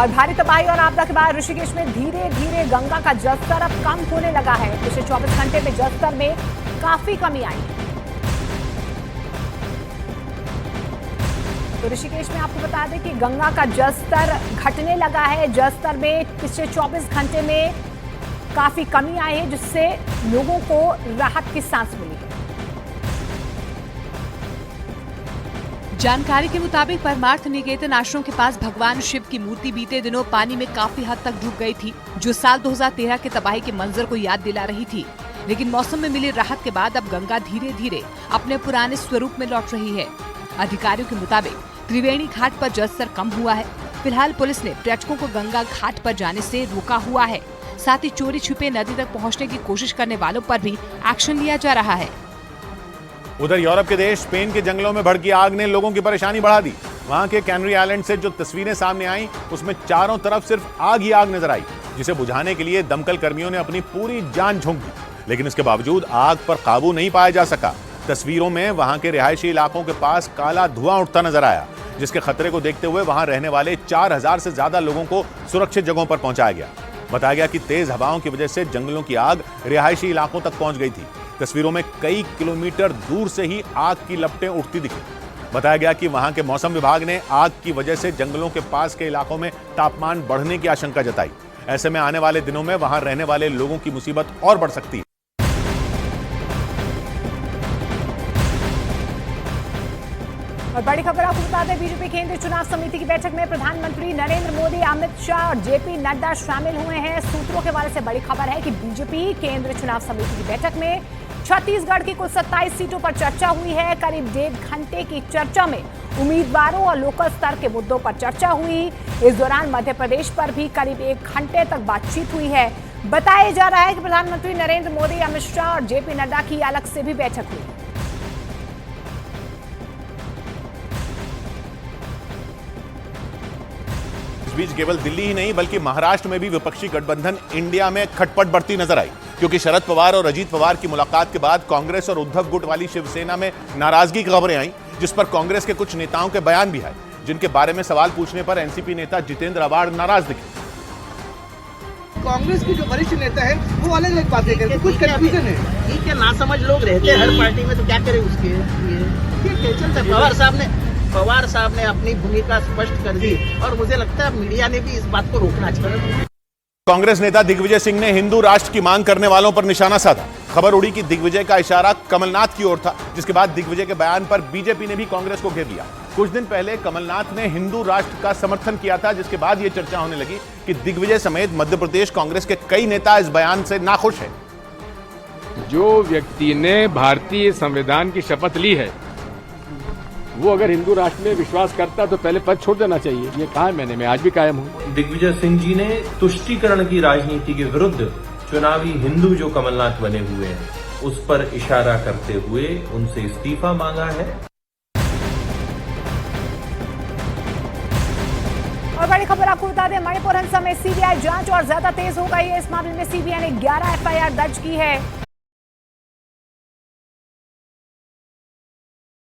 और भारी तबाही और आपदा के बाद ऋषिकेश में धीरे धीरे गंगा का जलस्तर अब कम होने लगा है। पिछले 24 घंटे में जलस्तर में काफी कमी आई है। तो ऋषिकेश में आपको बता दें कि गंगा का जलस्तर घटने लगा है। जलस्तर में पिछले 24 घंटे में काफी कमी आई है, जिससे लोगों को राहत की सांस मिली है। जानकारी के मुताबिक परमार्थ निकेतन आश्रम के पास भगवान शिव की मूर्ति बीते दिनों पानी में काफी हद तक डूब गई थी, जो साल 2013 के तबाही के मंजर को याद दिला रही थी। लेकिन मौसम में मिली राहत के बाद अब गंगा धीरे धीरे अपने पुराने स्वरूप में लौट रही है। अधिकारियों के मुताबिक त्रिवेणी घाट पर जलस्तर कम हुआ है। फिलहाल पुलिस ने पर्यटकों को गंगा घाट पर जाने से रोका हुआ है। साथ ही चोरी छिपे नदी तक पहुंचने की कोशिश करने वालों पर भी एक्शन लिया जा रहा है। उधर यूरोप के देश स्पेन के जंगलों में भड़की आग ने लोगों की परेशानी बढ़ा दी। वहां के कैनरी आइलैंड से जो तस्वीरें सामने आई, उसमें चारों तरफ सिर्फ आग ही आग नजर आई, जिसे बुझाने के लिए दमकल कर्मियों ने अपनी पूरी जान झोंक दी। लेकिन इसके बावजूद आग पर काबू नहीं पाया जा सका। तस्वीरों में वहां के रिहायशी इलाकों के पास काला धुआं उठता नजर आया, जिसके खतरे को देखते हुए वहां रहने वाले 4000 से ज्यादा लोगों को सुरक्षित जगहों पर पहुंचाया गया। बताया गया कि तेज हवाओं की वजह से जंगलों की आग रिहायशी इलाकों तक पहुंच गई थी। तस्वीरों में कई किलोमीटर दूर से ही आग की लपटें उठती दिखी। बताया गया कि वहां के मौसम विभाग ने आग की वजह से जंगलों के पास के इलाकों में तापमान बढ़ने की आशंका जताई। ऐसे में आने वाले दिनों में वहां रहने वाले लोगों की मुसीबत और बढ़ सकती है। और बड़ी खबर आपको बता दें, बीजेपी केंद्रीय चुनाव समिति की बैठक में प्रधानमंत्री नरेंद्र मोदी, अमित शाह और जेपी नड्डा शामिल हुए हैं। सूत्रों के हवाले से बड़ी खबर है कि बीजेपी केंद्रीय चुनाव समिति की बैठक में छत्तीसगढ़ की कुल 27 सीटों पर चर्चा हुई है। करीब 1.5 घंटे की चर्चा में उम्मीदवारों और लोकल स्तर के मुद्दों पर चर्चा हुई। इस दौरान मध्य प्रदेश पर भी करीब 1 घंटे तक बातचीत हुई है। बताया जा रहा है कि प्रधानमंत्री नरेंद्र मोदी, अमित शाह और जेपी नड्डा की अलग से भी बैठक हुई। इस बीच केवल दिल्ली ही नहीं बल्कि महाराष्ट्र में भी विपक्षी गठबंधन इंडिया में खटपट बढ़ती नजर आई, क्योंकि शरद पवार और अजीत पवार की मुलाकात के बाद कांग्रेस और उद्धव गुट वाली शिवसेना में नाराजगी की खबरें आई, जिस पर कांग्रेस के कुछ नेताओं के बयान भी आए, जिनके बारे में सवाल पूछने पर एनसीपी नेता जितेंद्र आवाड़ नाराज दिखे। कांग्रेस के जो वरिष्ठ नेता हैं वो अलग अलग बातें करते हैं, कुछ कंफ्यूजन है। ठीक है, नासमझ लोग रहते हैं हर पार्टी में, तो क्या करें उसके लिए। ठीक है, चलते। पवार साहब ने अपनी भूमिका स्पष्ट कर दी और मुझे लगता है मीडिया ने भी इस बात को रोकना चाहिए। कांग्रेस नेता दिग्विजय सिंह ने हिंदू राष्ट्र की मांग करने वालों पर निशाना साधा। खबर उड़ी कि दिग्विजय का इशारा कमलनाथ की ओर था, जिसके बाद दिग्विजय के बयान पर बीजेपी ने भी कांग्रेस को घेर लिया। कुछ दिन पहले कमलनाथ ने हिंदू राष्ट्र का समर्थन किया था, जिसके बाद यह चर्चा होने लगी कि दिग्विजय समेत मध्य प्रदेश कांग्रेस के कई नेता इस बयान से नाखुश हैं। जो व्यक्ति ने भारतीय संविधान की शपथ ली है, वो अगर हिंदू राष्ट्र में विश्वास करता तो पहले पद छोड़ देना चाहिए। ये कहा है मैं आज भी कायम हूँ। दिग्विजय सिंह जी ने तुष्टीकरण की राजनीति के विरुद्ध चुनावी हिंदू जो कमलनाथ बने हुए हैं, उस पर इशारा करते हुए उनसे इस्तीफा मांगा है। और बड़ी खबर आपको बता दें, मणिपुर हिंसा में सीबीआई जांच और ज्यादा तेज हो गई है। इस मामले में सीबीआई ने 11 एफआईआर दर्ज की है।